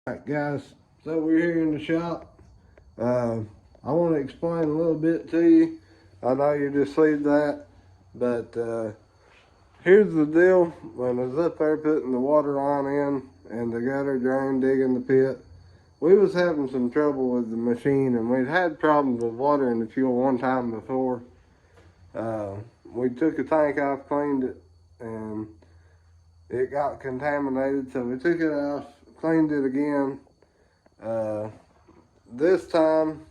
Alright guys, so we're here in the shop. I want to explain a little bit to you. I know you just see that, but here's the deal. When I was up there putting the water line in and the gutter drain, digging the pit, we was having some trouble with the machine, and we'd had problems with water in the fuel one time before. We took the tank off, cleaned it, and it got contaminated, so we took it off, cleaned it again. This time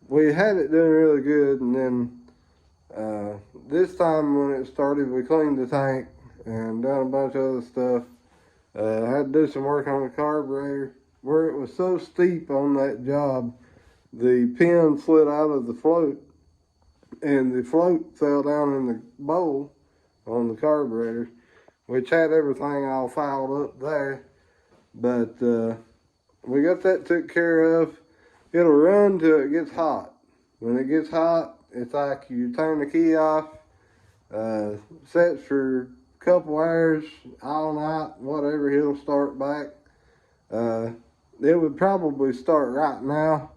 we had it doing really good, and then this time when it started, we cleaned the tank and done a bunch of other stuff. Had to do some work on the carburetor. Where it was so steep on that job, the pin slid out of the float, and the float fell down in the bowl on the carburetor, which had everything all filed up there. But we got that took care of. It'll run till it gets hot. When it gets hot, it's like you turn the key off, sets for a couple hours, all night, whatever, it'll start back. It would probably start right now,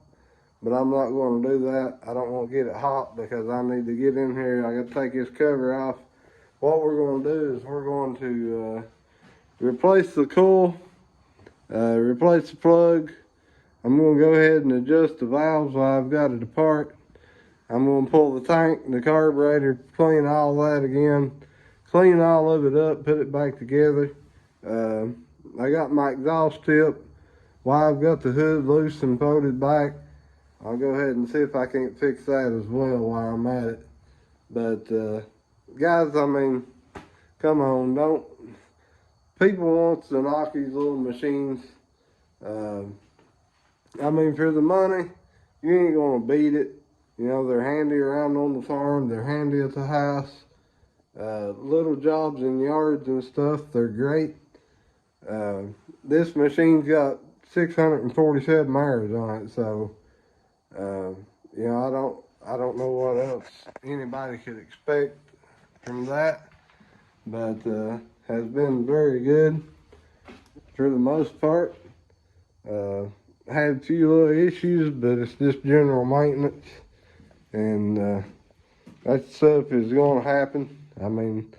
but I'm not going to do that. I don't want to get it hot because I need to get in here. I got to take this cover off. What we're going to do is we're going to replace the coil, replace the plug. I'm going to go ahead and adjust the valves while I've got it apart. I'm going to pull the tank and the carburetor, clean all that again, clean all of it up, put it back together. I got my exhaust tip. While I've got the hood loose and folded back, I'll go ahead and see if I can't fix that as well while I'm at it. But guys, I mean, come on, don't. People want to knock these little machines. I mean, for the money, you ain't gonna beat it. You know, they're handy around on the farm, they're handy at the house. Little jobs in yards and stuff, they're great. This machine's got 647 hours on it, so you know, I don't know what else anybody could expect from that, but has been very good for the most part. Had a few little issues, but it's just general maintenance, and that stuff is going to happen. I mean,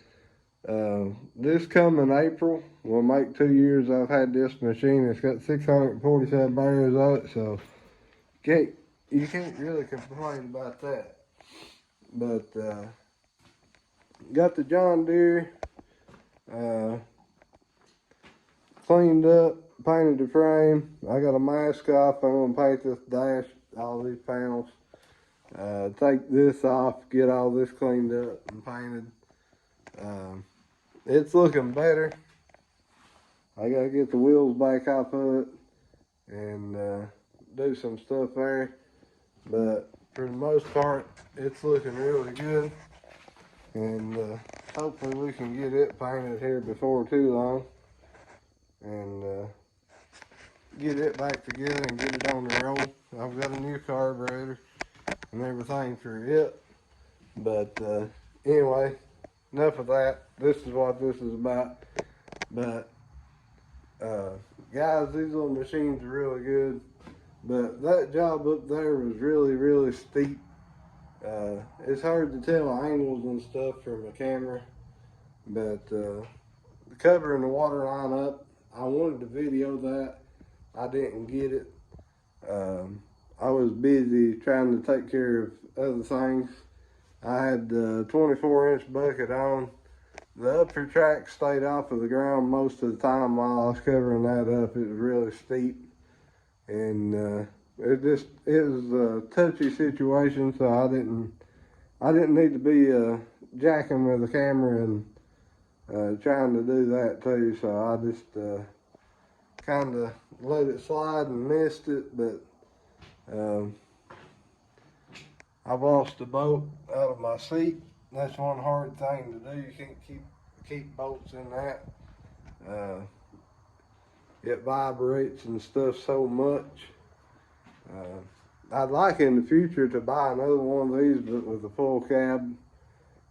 this coming April will make 2 years I've had this machine. It's got 647 hours on it, so you can't really complain about that. But got the John Deere cleaned up, painted the frame. I got a mask off. I'm gonna paint this dash, all these panels. Take this off, get all this cleaned up and painted. It's looking better. I gotta get the wheels back off of it and do some stuff there. But for the most part, it's looking really good. And hopefully we can get it painted here before too long. And get it back together and get it on the roll. I've got a new carburetor and everything for it. But anyway, enough of that. This is what this is about. But guys, these little machines are really good. But that job up there was really, really steep. It's hard to tell angles and stuff from a camera. But covering the water line up, I wanted to video that. I didn't get it. I was busy trying to take care of other things. I had the 24-inch bucket on. The upper track stayed off of the ground most of the time while I was covering that up. It was really steep. And it was a touchy situation, so I didn't need to be jacking with the camera and trying to do that too. So I just kind of let it slide and missed it. But I've lost a bolt out of my seat. That's one hard thing to do. You can't keep bolts in that. It vibrates and stuff so much. I'd like in the future to buy another one of these, but with a full cab.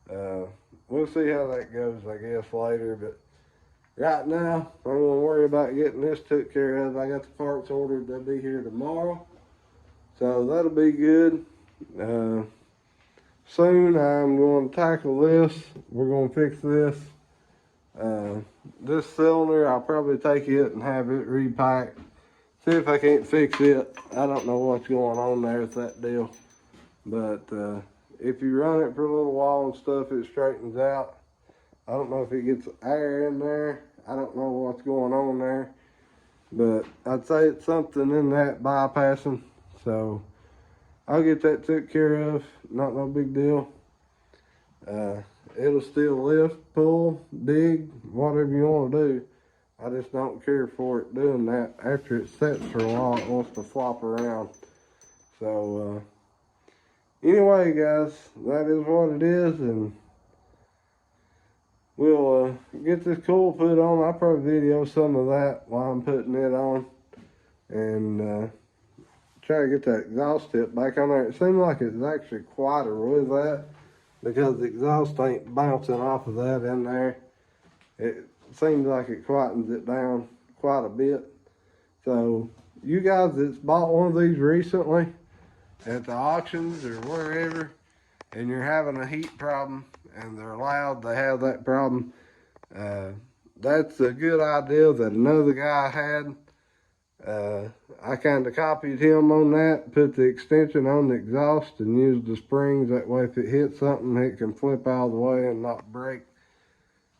We'll see how that goes, I guess, later. But right now, I'm gonna worry about getting this took care of. I got the parts ordered, they'll be here tomorrow. So that'll be good. Soon I'm going to tackle this. We're going to fix this. This cylinder, I'll probably take it and have it repacked. See if I can't fix it. I don't know what's going on there with that deal. But if you run it for a little while and stuff, it straightens out. I don't know if it gets air in there. I don't know what's going on there. But I'd say it's something in that bypassing. So I'll get that took care of. Not no big deal. It'll still lift, pull, dig, whatever you want to do. I just don't care for it doing that. After it sets for a while, it wants to flop around. So anyway, guys, that is what it is, and we'll get this coil put on. I'll probably video some of that while I'm putting it on, and try to get that exhaust tip back on there. It seems like it's actually quieter with that, because the exhaust ain't bouncing off of that in there. It seems like it quietens it down quite a bit. So you guys that's bought one of these recently at the auctions or wherever, and you're having a heat problem and they're loud, they have that problem, that's a good idea that another guy had. I kind of copied him on that, put the extension on the exhaust and used the springs. That way if it hits something, it can flip out of the way and not break.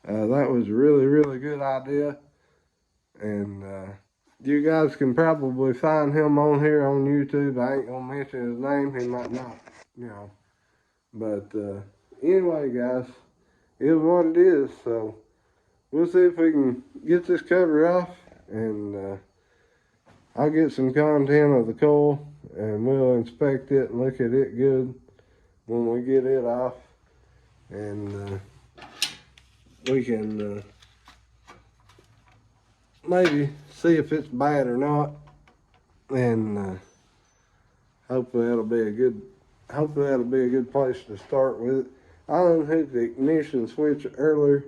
That was a really, really good idea. And you guys can probably find him on here on YouTube. I ain't going to mention his name. He might not, you know. But anyway, guys, it is what it is. So we'll see if we can get this cover off, and I'll get some content of the coil, and we'll inspect it and look at it good when we get it off, and we can maybe see if it's bad or not, and hopefully that'll be a good place to start with it. I unhooked the ignition switch earlier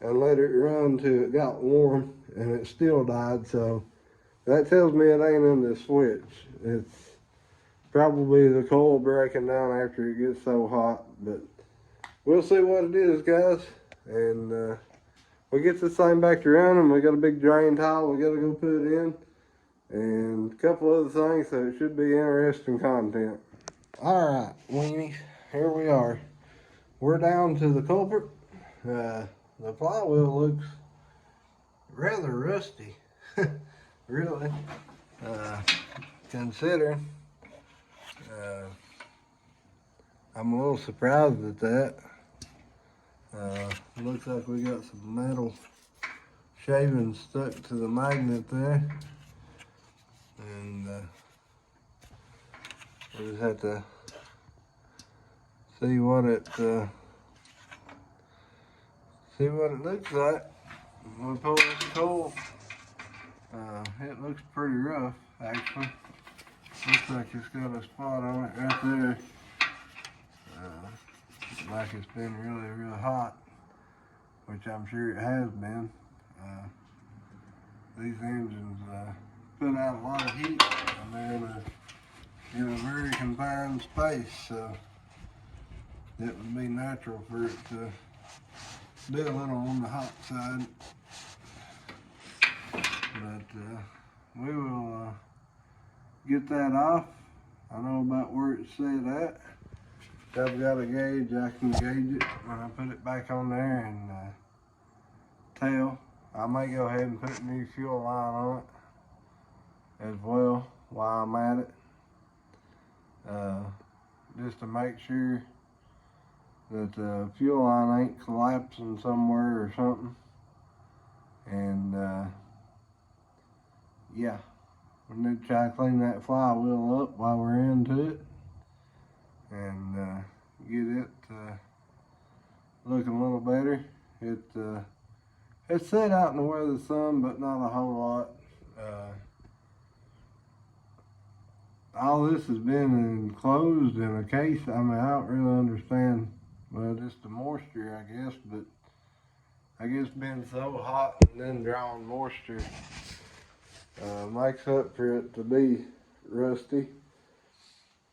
and let it run till it got warm, and it still died. So that tells me it ain't in the switch. It's probably the coil breaking down after it gets so hot. But we'll see what it is, guys. And we get this thing back to running. We got a big drain tile we got to go put in, and a couple other things, so it should be interesting content. All right, weenies, here we are. We're down to the culprit. The flywheel looks rather rusty, really, considering. I'm a little surprised at that. Looks like we got some metal shavings stuck to the magnet there, and we just have to see what it looks like when we pull this coil. It looks pretty rough, actually. Looks like it's got a spot on it right there. Like it's been really, really hot, which I'm sure it has been. These engines put out a lot of heat, and they're in a very confined space, so it would be natural for it to be a little on the hot side. But we will get that off. I know about where it's set at. If I've got a gauge, I can gauge it when I put it back on there and tell. I may go ahead and put a new fuel line on it as well while I'm at it, just to make sure that the fuel line ain't collapsing somewhere or something. And yeah, we need to try to clean that flywheel up while we're into it, and get it looking a little better. It's set out in the weather some, but not a whole lot. All this has been enclosed in a case. I mean, I don't really understand. Well, just the moisture, I guess, but I guess being so hot and then drawing moisture makes up for it to be rusty.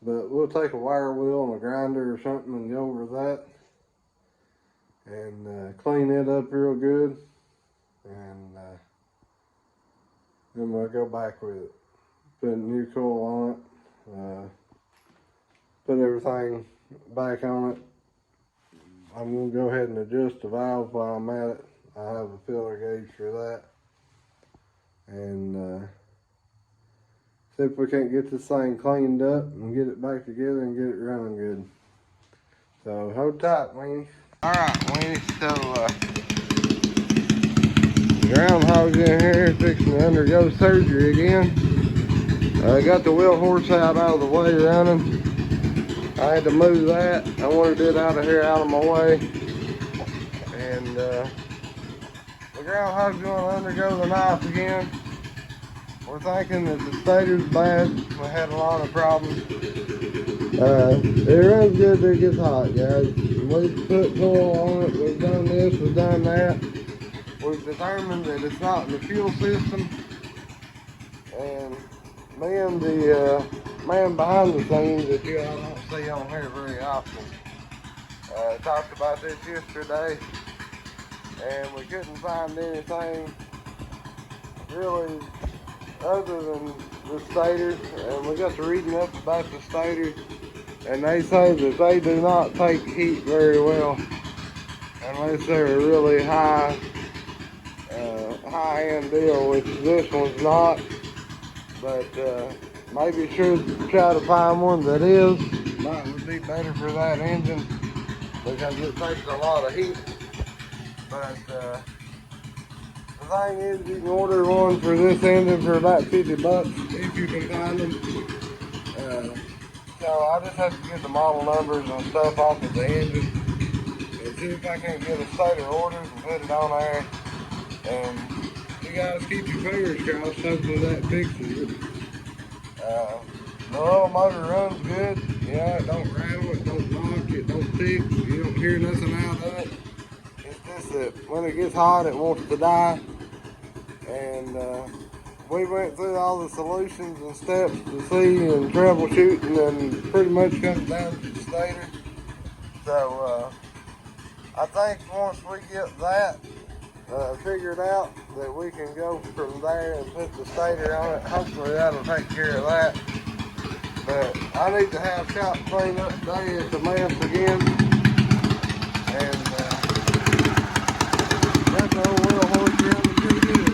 But we'll take a wire wheel and a grinder or something and go over that and clean it up real good, and then we'll go back with it. Put a new coil on it, put everything back on it. I'm going to go ahead and adjust the valve while I'm at it. I have a filler gauge for that. And see if we can't get this thing cleaned up and get it back together and get it running good. So hold tight, Weenie. Alright, Weenie, so the groundhog's in here fixing to undergo surgery again. I got the wheel horse out of the way running. I had to move that. I wanted it out of here, out of my way. And the groundhog's going to undergo the knife again. We're thinking that the stator's bad. We had a lot of problems. It runs good till it gets hot, guys. We've put coil on it. We've done this, we've done that. We've determined that it's not in the fuel system. And me and the man behind the scenes that you all don't see on here very often talked about this yesterday, and we couldn't find anything really other than the stators. And we got to reading up about the stators, and they say that they do not take heat very well unless they're a really high-end deal, which this one's not. But maybe should try to find one that is. That would be better for that engine because it takes a lot of heat. But the thing is, you can order one for this engine for about 50 bucks if you can find them. So I just have to get the model numbers and stuff off of the engine and see if I can get a stator ordered and put it on there. And you guys keep your fingers crossed, hopefully that fixes it. The little motor runs good. Yeah, it don't rattle, it don't knock, it don't tick. You don't hear nothing out of it. It's just that when it gets hot, it wants to die. And we went through all the solutions and steps to see and troubleshooting, and pretty much comes down to the stator. So I think once we get that figured out, that we can go from there and put the stator on it. Hopefully that'll take care of that. But I need to have shop clean up today. It's a mess again. And got the old wheel horse running pretty good.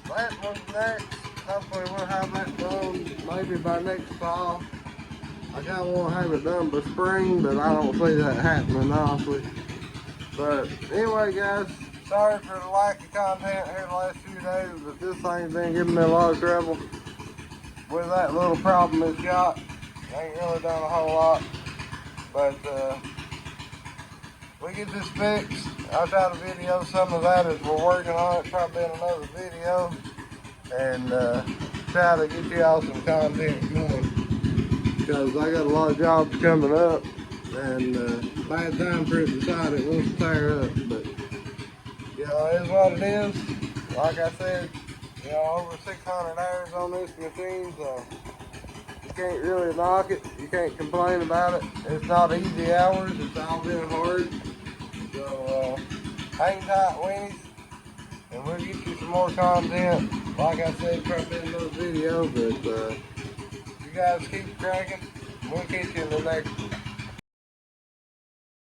That one's next. Hopefully we'll have that done maybe by next fall. I kind of want to have it done by spring, but I don't see that happening, honestly. But anyway, guys, sorry for the lack of content here the last few days, but this thing's been giving me a lot of trouble with that little problem it's got. Ain't really done a whole lot, but we get this fixed. I'll try to video some of that as we're working on it, probably in another video, and try to get y'all some content going. Because I got a lot of jobs coming up, and bad time for it to decide it wants to tear up. But you know, it is what it is. Like I said, you know, over 600 hours on this machine, so you can't really knock it. You can't complain about it. It's not easy hours. It's all been hard. So hang tight, Weenies, and we'll get you some more content. Like I said, probably in another video, but you guys keep cracking. We'll catch you in the next one.